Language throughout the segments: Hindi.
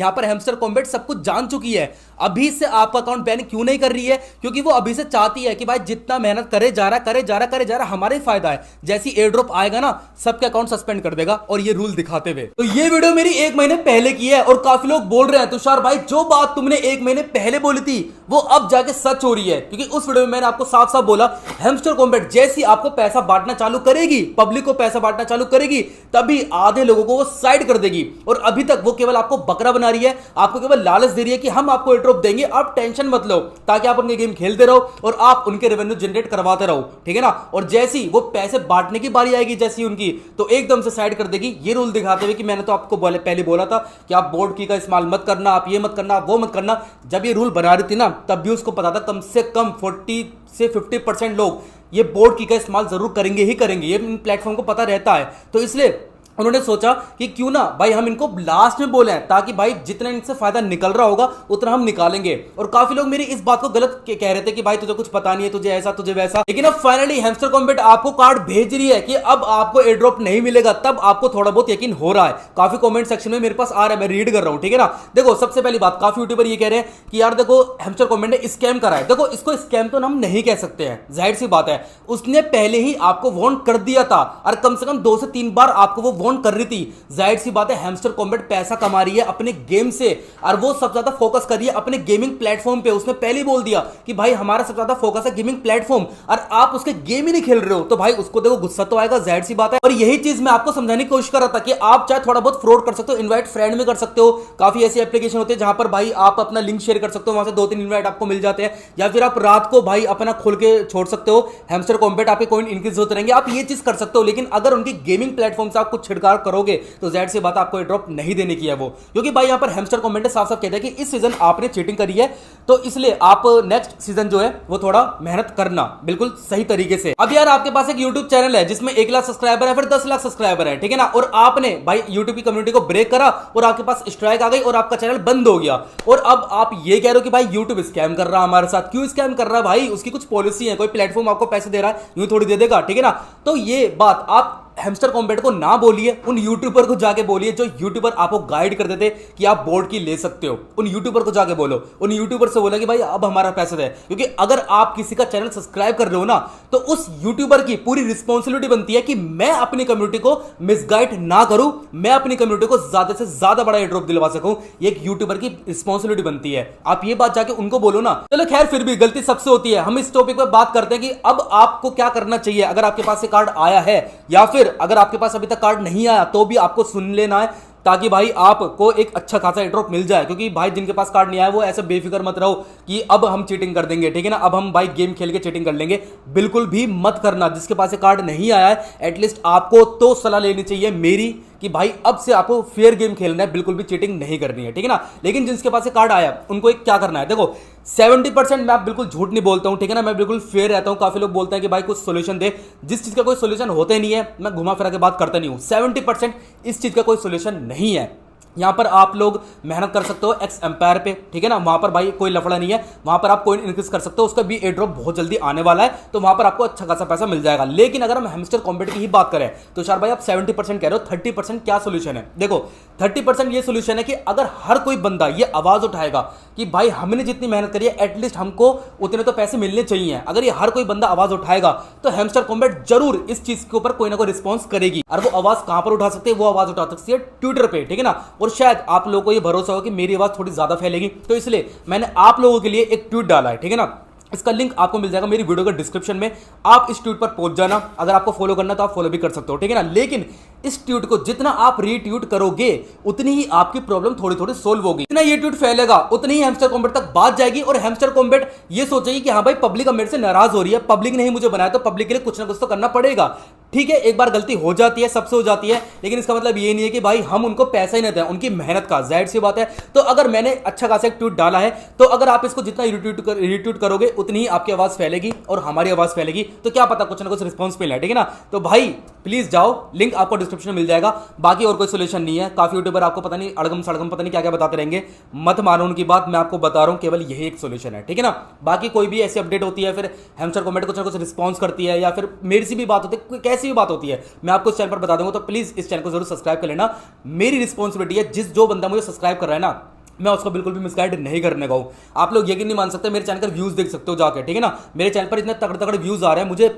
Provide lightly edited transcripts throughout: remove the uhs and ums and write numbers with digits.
यहाँ पर हैमस्टर कॉम्बैट सब कुछ जान चुकी है, अभी से आपका अकाउंट बैन क्यों नहीं कर रही है? क्योंकि वो अभी से चाहती है कि भाई जितना मेहनत करे जा रहा हमारे फायदा है। जैसी एयर ड्रॉप आएगा ना, सबके अकाउंट सस्पेंड कर देगा, और ये रूल दिखाते हुए। तो ये वीडियो मेरी 1 महीने पहले की है, और काफी लोग बोल रहे हैं तुषार भाई जो बात तुमने 1 महीने पहले बोली थी वो अब जाके सच हो रही है। क्योंकि उस वीडियो में मैंने आपको साफ साफ बोला, हैमस्टर कॉम्बैट जैसी आपको पैसा बांटना चालू करेगी, पब्लिक को पैसा बांटना चालू करेगी, तभी आधे लोगों को वो साइड कर देगी। और अभी तक वो केवल आपको बकरा बना रही है, आपको केवल लालच दे रही है कि हम आपको एयर ड्रॉप देंगे, आप टेंशन मत लो, ताकि आप उनके गेम खेलते रहो और आप उनके रेवेन्यू जनरेट करवाते रहो, ठीक है ना। और जैसी वो पैसे बांटने की बारी आएगी जैसी उनकी, तो एकदम से साइड कर देगी, ये रूल दिखाते हुए कि मैंने तो आपको पहले बोला था कि आप बोर्ड की का इस्तेमाल मत करना, आप ये मत करना, आप वो मत करना। जब ये रूल बना रही थी ना, तब भी उसको पता था कम से कम 40 से 50% लोग ये बोर्ड की का इस्तेमाल जरूर करेंगे ही करेंगे, ये प्लेटफॉर्म को पता रहता है। तो इसलिए उन्होंने सोचा कि क्यों ना भाई हम इनको लास्ट में बोले, ताकि भाई जितना इनसे फायदा निकल रहा होगा उतना हम निकालेंगे। और काफी लोग मेरी इस बात को गलत कह रहे थे कि भाई तुझे कुछ पता नहीं है, तुझे ऐसा तुझे वैसा। लेकिन अब फाइनली हैमस्टर कॉम्बैट आपको कार्ड भेज रही है कि अब आपको एयर ड्रॉप नहीं मिलेगा, तब आपको थोड़ा बहुत यकीन हो रहा है। काफी कॉमेंट सेक्शन में मेरे पास आ रहा है, मैं रीड कर रहा हूं, ठीक है ना। देखो सबसे पहली बात, काफी यूट्यूबर ये कह रहे हैं कि यार देखो हैमस्टर कॉम्बैट ने स्कैम करा है। देखो इसको स्कैम तो हम नहीं कह सकते हैं, जाहिर सी बात है, उसने पहले ही आपको वार्न कर दिया था, और कम से कम 2 से 3 बार आपको वो वार्न कर रही थी। जाहिर सी बात है हैमस्टर कॉम्बैट पैसा कमा रही है अपने गेम से, और वो सबसे ज्यादा फोकस कर रही है अपने गेमिंग प्लेटफॉर्म पे। उसने पहले ही बोल दिया कि भाई हमारा सबसे ज्यादा फोकस है गेमिंग प्लेटफॉर्म, और आप उसके गेम ही नहीं खेल रहे हो, तो भाई उसको देखो गुस्सा तो आएगा, जाहिर सी बात है। और यही चीज मैं आपको समझाने की कोशिश कर रहा था कि आप चाहे थोड़ा बहुत फ्रॉड कर सकते हो, इनवाइट फ्रेंड में कर सकते हो। काफी ऐसी एप्लीकेशन होते हैं जहां पर भाई आप अपना लिंक शेयर कर सकते हो, वहां से 2-3 इनवाइट आपको मिल जाते हैं, या फिर आप रात को भाई अपना खोल के छोड़ सकते हो, हैमस्टर कॉम्बैट आपके कॉइन इंक्रीज होते रहेंगे, आप ये चीज कर सकते हो। लेकिन अगर उनकी गेमिंग प्लेटफॉर्म से आप कुछ छिड़काव करोगे तो जाहिर सी बात आपको ड्रॉप नहीं देने की है वो। क्योंकि भाई यहां पर हैमस्टर कॉम्बैट साफ साफ कहता है कि इस सीजन आपने चीटिंग करी है, तो इसलिए आप नेक्स्ट सीजन जो है वो थोड़ा मेहनत करना बिल्कुल सही तरीके से। अब यार आपके पास एक यूट्यूब चैनल है जिसमें 1 लाख सब्सक्राइबर है, फिर 10 लाख सब्सक्राइबर है, ठीक है ना, और आपने भाई यूट्यूब की कम्युनिटी को ब्रेक करा और आपके पास स्ट्राइक आ गई और आपका चैनल बंद हो गया। और अब आप ये कह रहे हो कि भाई यूट्यूब स्कैम कर रहा है हमारे साथ। क्यों स्कैम कर रहा है भाई? उसकी कुछ पॉलिसी है, कोई प्लेटफॉर्म आपको पैसे दे रहा है, यूं थोड़ी दे देगा, ठीक है ना। तो ये बात आप हैमस्टर कॉम्बैट को ना बोलिए, उन यूट्यूबर को जाके बोलिए जो यूट्यूबर आपको गाइड कर देते कि आप बोर्ड की ले सकते हो। उन यूट्यूबर को जाके बोलो, उन यूट्यूबर से बोला कि भाई अब हमारा पैसा दे। क्योंकि अगर आप किसी का चैनल सब्सक्राइब कर रहे हो ना, तो उस यूट्यूबर की पूरी रिस्पॉन्सिबिलिटी बनती है कि मैं अपनी कम्युनिटी को मिसगाइड ना करूं, मैं अपनी कम्युनिटी को ज्यादा से ज्यादा बड़ा ड्रॉप दिलवा सकूं। एक यूट्यूबर की रिस्पॉन्सिबिलिटी बनती है। आप ये बात जाके उनको बोलो ना। चलो खैर, फिर भी गलती सबसे होती है। हम इस टॉपिक पर बात करते हैं कि अब आपको क्या करना चाहिए अगर आपके पास से कार्ड आया है, या फिर अगर आपके पास अभी तक कार्ड नहीं आया तो भी आपको सुन लेना है, ताकि भाई आपको एक अच्छा खासा एयर ड्रॉप मिल जाए। क्योंकि भाई जिनके पास कार्ड नहीं आया वो ऐसे बेफिक्र मत रहो कि अब हम चीटिंग कर देंगे, ठीक है ना, अब हम भाई गेम खेल के चीटिंग कर लेंगे। बिल्कुल भी मत करना। जिसके पास कार्ड नहीं आया है, एटलीस्ट आपको तो सलाह लेनी चाहिए मेरी कि भाई अब से आपको फेयर गेम खेलना है, बिल्कुल भी चीटिंग नहीं करनी है, ठीक है ना। लेकिन जिनके पास कार्ड आया उनको एक क्या करना है, देखो 70% मैं बिल्कुल झूठ नहीं बोलता हूं, ठीक है ना, मैं बिल्कुल फेयर रहता हूं। काफी लोग बोलते हैं कि भाई कुछ सोल्यूशन दे, जिस चीज का कोई सोल्यूशन होते नहीं है मैं घुमा फिरा के बात करता नहीं हूं। 70% इस चीज का कोई सोल्यूशन नहीं है। यहां पर आप लोग मेहनत कर सकते हो एक्स एम्पायर पे, ठीक है ना, वहां पर भाई कोई लफड़ा नहीं है, वहां पर आप कॉइन इंक्रीज कर सकते हो, उसका भी एयर ड्रॉप बहुत जल्दी आने वाला है, तो वहां पर आपको अच्छा खासा पैसा मिल जाएगा। लेकिन अगर हम हैमस्टर कॉम्बैट की ही बात करें तो शार भाई आप 70% कह रहे हो, 30% क्या सोल्यूशन है? देखो 30% ये सोल्यूशन है कि अगर हर कोई बंदा ये आवाज उठाएगा कि भाई हमने जितनी मेहनत करी है एटलीस्ट हमको उतने तो पैसे मिलने चाहिए, अगर ये हर कोई बंदा आवाज उठाएगा तो हैमस्टर कॉम्बैट जरूर इस चीज के ऊपर कोई ना कोई रिस्पॉन्स करेगी। और वो आवाज कहां पर उठा सकते हैं? वो आवाज उठा सकती है ट्विटर पे, ठीक है ना। और शायद आप लोगों को ये भरोसा हो कि मेरी आवाज थोड़ी ज्यादा फैलेगी, तो इसलिए मैंने आप लोगों के लिए एक ट्वीट डाला है, ठीक है ना। इसका लिंक आपको मिल जाएगा मेरी वीडियो के डिस्क्रिप्शन में, आप इस ट्वीट पर पहुंच जाना। अगर आपको फॉलो करना तो आप फॉलो भी कर सकते हो, ठीक है ना। लेकिन इस ट्वीट को जितना आप रीट्वीट करोगे उतनी ही आपकी प्रॉब्लम थोड़ी थोड़ी सोल्व होगी। जितना ये ट्वीट फैलेगा उतनी ही हैमस्टर कॉम्बैट तक बात जाएगी, और हैमस्टर कॉम्बैट ये सोचेगी कि हाँ भाई पब्लिक अब मेरे से नाराज हो रही है, पब्लिक ने ही मुझे बनाया तो पब्लिक के लिए कुछ ना कुछ तो करना पड़ेगा। ठीक है, एक बार गलती हो जाती है, सबसे हो जाती है, लेकिन इसका मतलब ये नहीं है कि भाई हम उनको पैसा ही नहीं दें उनकी मेहनत का, जाहिर सी बात है। तो अगर मैंने अच्छा खासा एक ट्वीट डाला है, तो अगर आप इसको जितना रिट्वीट करोगे उतनी ही आपकी आवाज फैलेगी और हमारी आवाज फैलेगी, तो क्या पता कुछ ना कुछ रिस्पॉन्स मिले, ठीक है ना। तो भाई प्लीज जाओ, लिंक आपको डिस्क्रिप्शन में मिल जाएगा। बाकी और कोई सोल्यूशन नहीं है। काफी यूट्यूबर आपको पता नहीं अड़गम सड़गम पता नहीं क्या क्या बताते रहेंगे, मत मानो उनकी बात, मैं आपको बता रहा हूं केवल यही एक सोल्यूशन है, ठीक है ना। बाकी कोई भी ऐसी अपडेट होती है, फिर हैमस्टर कॉम्बैट कुछ ना कुछ रिस्पॉन्स करती है, या फिर मेरी से भी बात होती है, कैसे कैसी भी बात होती है मैं आपको इस चैनल पर बता दूंगा। तो प्लीज इस चैनल को जरूर सब्सक्राइब कर लेना, मेरी रिस्पॉन्सिबिलिटी है। जो बंदा मुझे सब्सक्राइब कर रहा है ना, मैं उसको बिल्कुल भी मिसगाइड नहीं करने का हूं। आप लोग यकीन नहीं मान सकते, मेरे चैनल पर व्यूज देख सकते हो जाके, ठीक है ना। मेरे चैनल पर इतने तगड़े तगड़े व्यूज आ रहे हैं, मुझे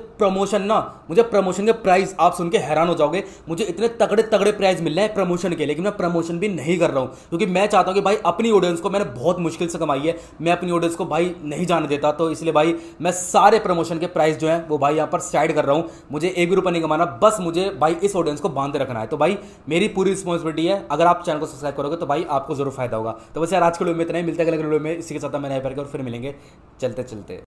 प्रमोशन के प्राइस आप सुन के हैरान हो जाओगे। मुझे इतने तगड़े तगड़े प्राइस मिल रहे हैं प्रमोशन के, लेकिन मैं प्रमोशन भी नहीं कर रहा हूं, क्योंकि मैं चाहता हूं कि भाई अपनी ऑडियंस को, मैंने बहुत मुश्किल से कमाई है, मैं अपनी ऑडियंस को भाई नहीं जाने देता। तो इसलिए भाई मैं सारे प्रमोशन के प्राइस जो है वो भाई यहाँ पर साइड कर रहा हूं। मुझे एक भी रुपया नहीं कमाना, बस मुझे भाई इस ऑडियंस को बांधे रखना है। तो भाई मेरी पूरी रिस्पॉन्सिबिलिटी है, अगर आप चैनल को सब्सक्राइब करोगे तो भाई आपको जरूर फायदा होगा। तो बस यार आज के वीडियो में इतना ही, मिलते हैं अगले वीडियो में। इसी के साथ मैं नए पर और फिर मिलेंगे चलते चलते।